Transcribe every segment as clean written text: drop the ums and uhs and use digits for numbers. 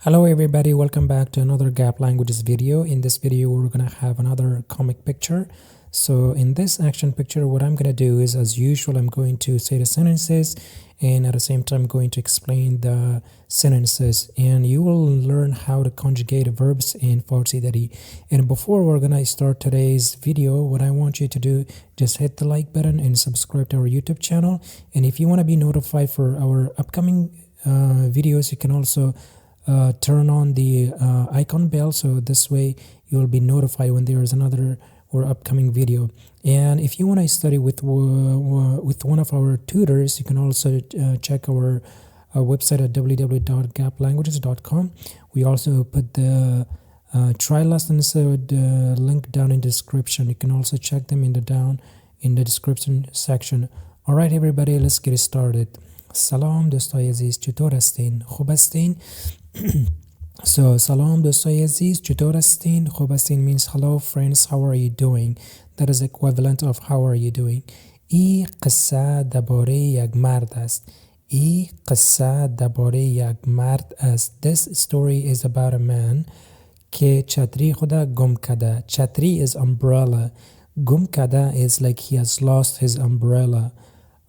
Hello everybody, welcome back to another Gap Languages video. In this video we're gonna have another comic picture. So in this action picture what I'm gonna do is, as usual, I'm going to say the sentences and at the same time going to explain the sentences, and you will learn how to conjugate verbs in Farsi Dari. And before we're gonna start today's video, what I want you to do, just hit the like button and subscribe to our YouTube channel. And if you want to be notified for our upcoming videos, you can also turn on the icon bell, so this way you will be notified when there is another or upcoming video. And if you want to study with one of our tutors, you can also check our website at www.gaplanguages.com. We also put the trial lessons link down in the description. You can also check them in the description section. All right everybody, let's get started. سلام دوستای عزیز، چطور هستین؟ خوب هستین؟ So سلام دوستای عزیز، چطور هستین؟ خوب هستین means hello friends, how are you doing? That is equivalent of how are you doing. این قصه درباره یک مرد است. این قصه درباره یک مرد است. This story is about a man که چتری خود گم کرده. چتری is umbrella. گم کرده is like he has lost his umbrella,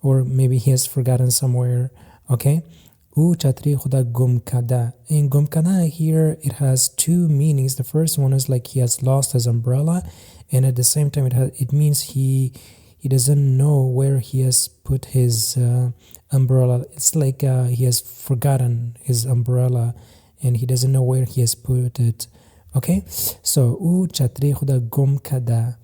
or maybe he has forgotten somewhere. Okay, او چتری خود گم کرده. In گم کرده here it has two meanings. The first one is like he has lost his umbrella, and at the same time it means he doesn't know where he has put his umbrella. It's like he has forgotten his umbrella and he doesn't know where he has put it. Okay, so او چتری خود گم کرده.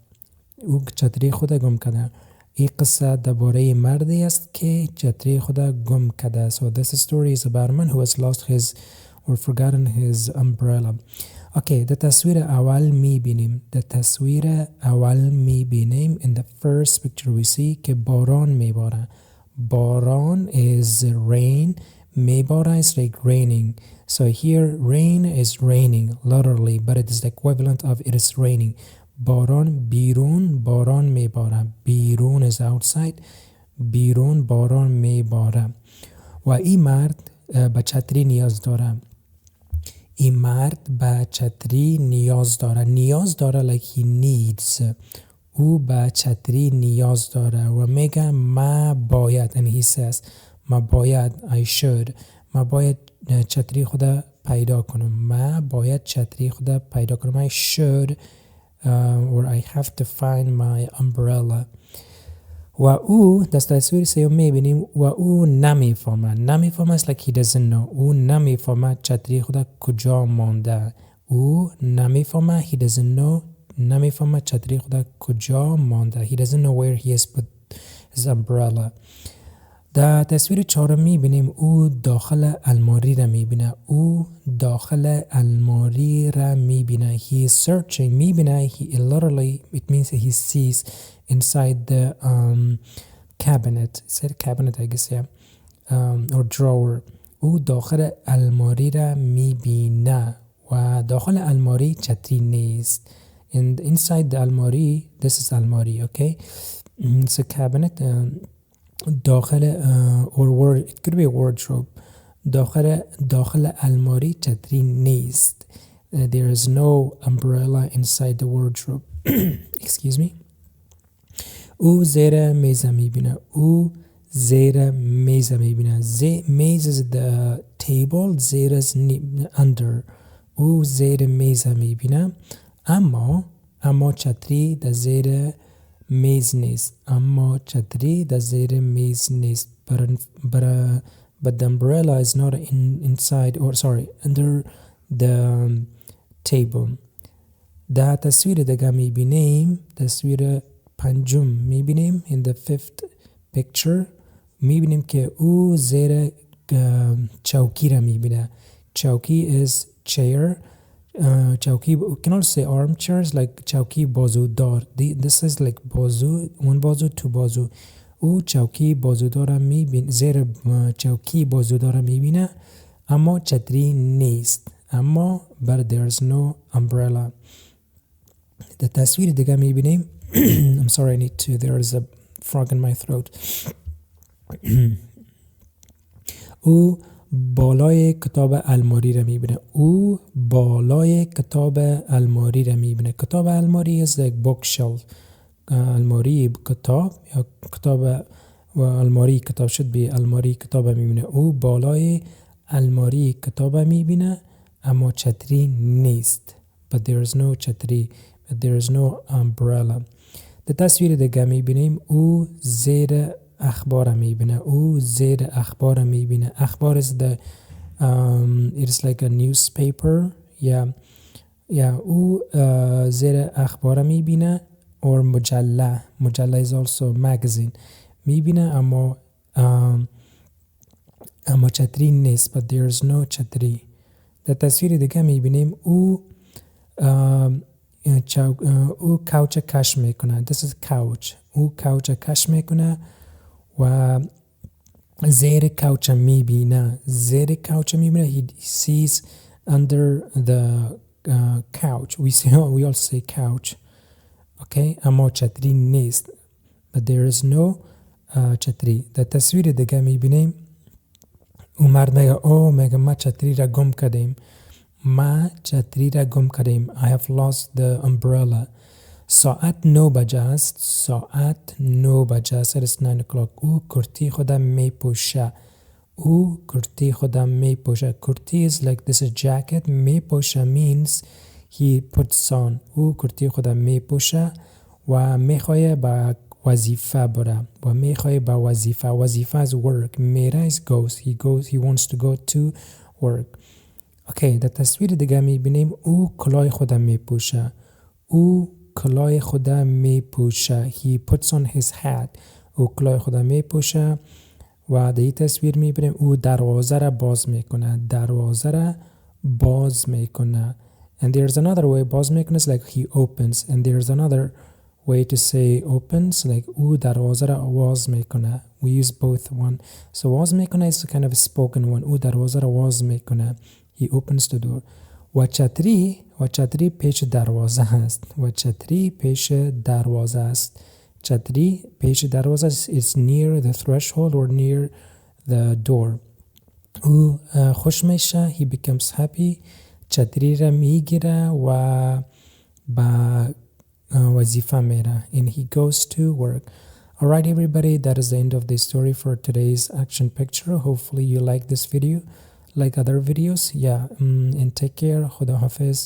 او چتری خود گم کرده. این قصه درباره مردی است که چتری خود گم کرده. So this story is about a man who has lost his or forgotten his umbrella. Okay, در تصویر اول میبینیم. در تصویر اول میبینیم. In the first picture we see که باران میباره. باران is rain. میباره is like raining. So here rain is raining literally, but it is the equivalent of it is raining. باران بیرون باران میباره. بیرون is outside. بیرون باران میباره. و این مرد به چتری نیاز داره. این مرد به چتری نیاز داره. نیاز داره like he needs. او به چتری نیاز داره و میگه ما باید, and he says ما باید, I should, ما باید چتری خود پیدا کنم. ما باید چتری خود پیدا کنم. I should or I have to find my umbrella. و او در تصویر سیوم میبینیم و او نمیفهمه. نمیفهمه is like he doesn't know. او نمیفهمه چتری خود کجا مانده. او نمیفهمه, he doesn't know. نمیفهمه چتری خود کجا مانده. He doesn't know where he has put his umbrella. در تصویر چهارم میبینیم او داخل الماری را میبینه. او داخل الماری را میبینه. He is searching. میبینه, he literally it means he sees inside the cabinet. It's a cabinet I guess, yeah, or drawer. او داخل الماری را میبینه و داخل الماری چتری نیست. And inside the الماری, this is الماری, okay? It's a cabinet. داخل or it could be a wardrobe. داخل الماری چتری نیست. There is no umbrella inside the wardrobe. Excuse me. او زیر میز میبینه. او زیر میز میبینه. میز is the table. زیر is under. او زیر میز میبینه. اما چتری در زیر میز نیست. اما چتری در زیر میز نیست. But the umbrella is not inside, or sorry, under the table. در تصویر دیگه میبینیم. تصویر پنجم میبینیم. In the fifth picture میبینیم که او زیر چوکی را میبینه. چوکی is chair. چوکی, we can also say armchairs like چوکی بازودار. This is like بازو, one بازو, two بازو. او چوکی بازودار میبینه. زیر چوکی بازودار میبینه اما چتری نیست. اما but there's no umbrella. در تصویر دیگه میبینیم. I'm sorry, I need to, there is a frog in my throat. او بالای کتاب الماری را میبینه. او بالای کتاب الماری را میبینه. کتاب الماری is like bookshelf. الماری کتاب یا کتاب و الماری کتاب شد به الماری کتاب میبینه. او بالای الماری کتاب میبینه اما چتری نیست. But there is no چتری. But there is no umbrella. در تصویر دیگه میبینیم او زیر اخبار میبینه. او زیر اخبار میبینه. اخبار is the it is like a newspaper. او زیر اخبار میبینه. or مجله. مجله is also magazine. میبینه اما چتری نیست. But there is no چتری. در تصویر دیگه میبینیم او کاوچ کش میکنه. This is couch. او کاوچ کش میکنه و زیر کاوچ میبینه. زیر کاوچ میبینه. He sees under the couch. We all say couch. Okay. اما چتری نیست. But there is no چتری. در تصویر دیگه میبینیم او مرد میگه ما چتری را گم کردیم. ما چتری را گم کردیم. I have lost the umbrella. ساعت 9 بجه است. ساعت 9 بجه است. It is 9 o'clock. او کرتی خودم میپوشه. او کرتی خودم میپوشه. کرتی is like this is jacket. میپوشه means he puts on. او کرتی خودم میپوشه و میخواه با وظیفه بره. و میخواه با وظیفه. وظیفه is work. میره is goes. He wants to go to work. اوکی. در تصویر دیگه میبینیم او کلاه خودم میپوشه. او کلاه خودم میپوشه. He puts on his hat. او کلاه خودم میپوشه و در این تصویر میبینیم او دروازه را باز میکنه. دروازه را باز میکنه. And there's another way باز میکنه is like he opens. And there's another way to say opens like او دروازه را باز میکنه. We use both one. So باز میکنه is kind of a spoken one. او دروازه را باز میکنه. He opens the door. و چتری پیش دروازه است. و چتری پیش دروازه است. چتری پیش دروازه است. It's near the threshold or near the door. او خوش میشه. He becomes happy. چتری را میگیره و با وظیفه میره. And he goes to work. Alright everybody, that is the end of the story for today's action picture. Hopefully you like this video, like other videos. And take care. Khuda Hafiz.